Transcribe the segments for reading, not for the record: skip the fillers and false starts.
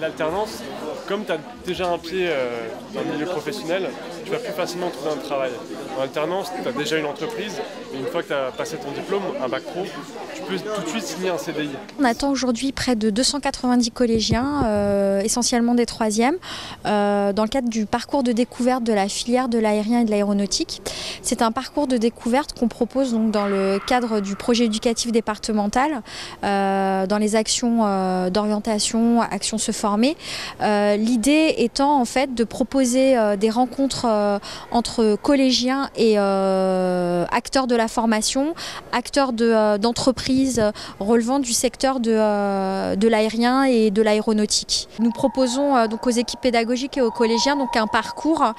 l'alternance, comme tu as déjà un pied dans le milieu professionnel, tu vas plus facilement trouver un travail. En alternance, tu as déjà une entreprise, et une fois que tu as passé ton diplôme, un bac pro, tu peux tout de suite signer un CDI. On attend aujourd'hui près de 290 collégiens, essentiellement des 3e, dans le cadre du parcours de découverte de la filière de l'aérien et de l'aéronautique. C'est un parcours de découverte qu'on propose donc dans le cadre du projet éducatif départemental, dans les actions d'orientation, actions se former. L'idée étant en fait de proposer des rencontres entre collégiens et acteurs de la formation, acteurs d'entreprises relevant du secteur de l'aérien et de l'aéronautique. Nous proposons donc aux équipes pédagogiques et aux collégiens donc un parcours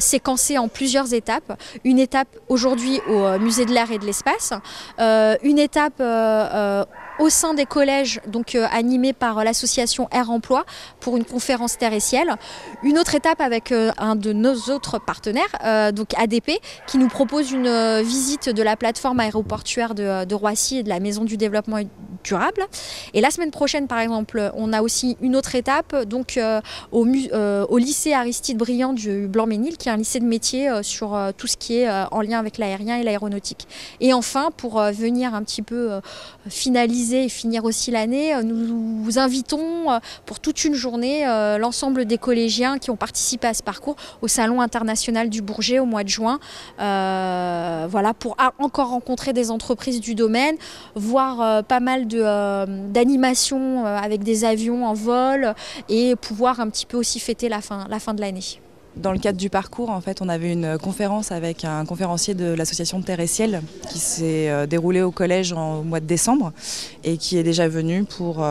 séquencé en plusieurs étapes. Une étape aujourd'hui au musée de l'air et de l'espace, une étape au sein des collèges, donc animée par l'association Air Emploi pour une conférence terre et ciel. Une autre étape avec un de nos autres partenaires, donc ADP, qui nous propose une visite de la plateforme aéroportuaire de Roissy et de la Maison du développement durable. Et la semaine prochaine, par exemple, on a aussi une autre étape donc, au lycée Aristide Briand du Blanc-Ménil, qui est un lycée de métier sur tout ce qui est en lien avec l'aérien et l'aéronautique. Et enfin, pour venir un petit peu finaliser et finir aussi l'année, nous vous invitons pour toute une journée l'ensemble des collégiens qui ont participé à ce parcours au Salon international du Bourget au mois de juin. Voilà, pour encore rencontrer des entreprises du domaine, voir pas mal d'animations avec des avions en vol et pouvoir un petit peu aussi fêter la fin de l'année. Dans le cadre du parcours, en fait, on avait une conférence avec un conférencier de l'association Terre et Ciel qui s'est déroulée au collège au mois de décembre et qui est déjà venu pour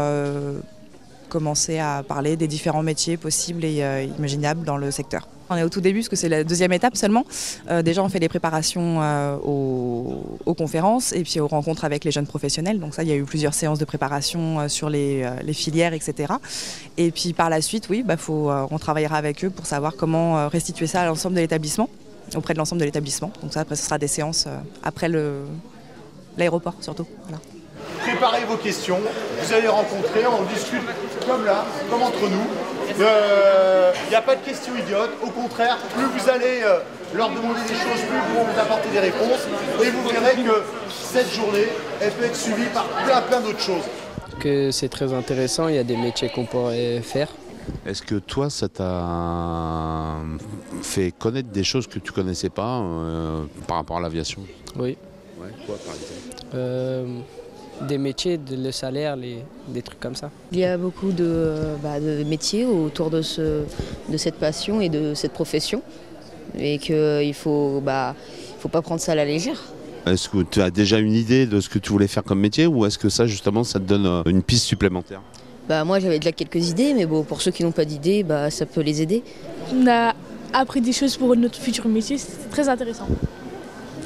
commencer à parler des différents métiers possibles et imaginables dans le secteur. On est au tout début parce que c'est la deuxième étape seulement. Déjà on fait les préparations aux conférences et puis aux rencontres avec les jeunes professionnels. Donc ça, il y a eu plusieurs séances de préparation sur les filières, etc. Et puis par la suite, oui, on travaillera avec eux pour savoir comment restituer ça à l'ensemble de l'établissement, auprès de l'ensemble de l'établissement. Donc ça, après, ce sera des séances après l'aéroport surtout. Voilà. Préparez vos questions, vous allez rencontrer, on discute comme là, comme entre nous. Il n'y a pas de questions idiotes, au contraire, plus vous allez leur demander des choses, plus ils vont vous apporter des réponses. Et vous verrez que cette journée, elle peut être suivie par plein d'autres choses. Que c'est très intéressant, il y a des métiers qu'on pourrait faire. Est-ce que toi, ça t'a fait connaître des choses que tu ne connaissais pas par rapport à l'aviation? Oui. Ouais, quoi par exemple? Des métiers, le salaire, des trucs comme ça. Il y a beaucoup de métiers autour de cette passion et de cette profession. Et qu'il ne faut pas prendre ça à la légère. Est-ce que tu as déjà une idée de ce que tu voulais faire comme métier ou est-ce que ça justement ça te donne une piste supplémentaire? Moi j'avais déjà quelques idées, mais bon, pour ceux qui n'ont pas d'idées, ça peut les aider. On a appris des choses pour notre futur métier, c'était très intéressant.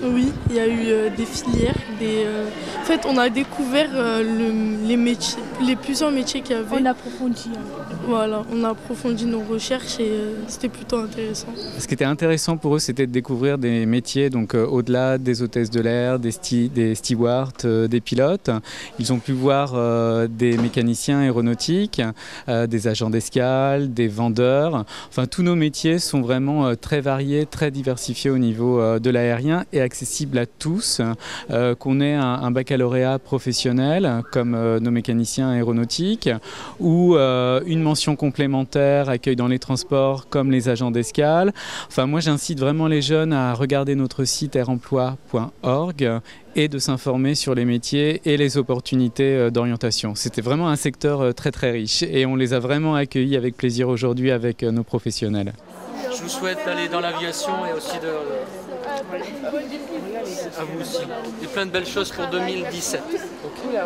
Oui, il y a eu des filières. En fait, on a découvert les plusieurs métiers qu'il y avait. On approfondit. Voilà, on a approfondi nos recherches et c'était plutôt intéressant. Ce qui était intéressant pour eux, c'était de découvrir des métiers donc au-delà des hôtesses de l'air, des stewards, des pilotes. Ils ont pu voir des mécaniciens aéronautiques, des agents d'escale, des vendeurs. Enfin, tous nos métiers sont vraiment très variés, très diversifiés au niveau de l'aérien et accessible à tous, qu'on ait un baccalauréat professionnel comme nos mécaniciens aéronautiques ou une mention complémentaire accueil dans les transports comme les agents d'escale. Enfin, moi j'incite vraiment les jeunes à regarder notre site airemploi.org et de s'informer sur les métiers et les opportunités d'orientation. C'était vraiment un secteur très très riche et on les a vraiment accueillis avec plaisir aujourd'hui avec nos professionnels. Je vous souhaite d'aller dans l'aviation et aussi à vous aussi. Et plein de belles choses pour 2017. Okay.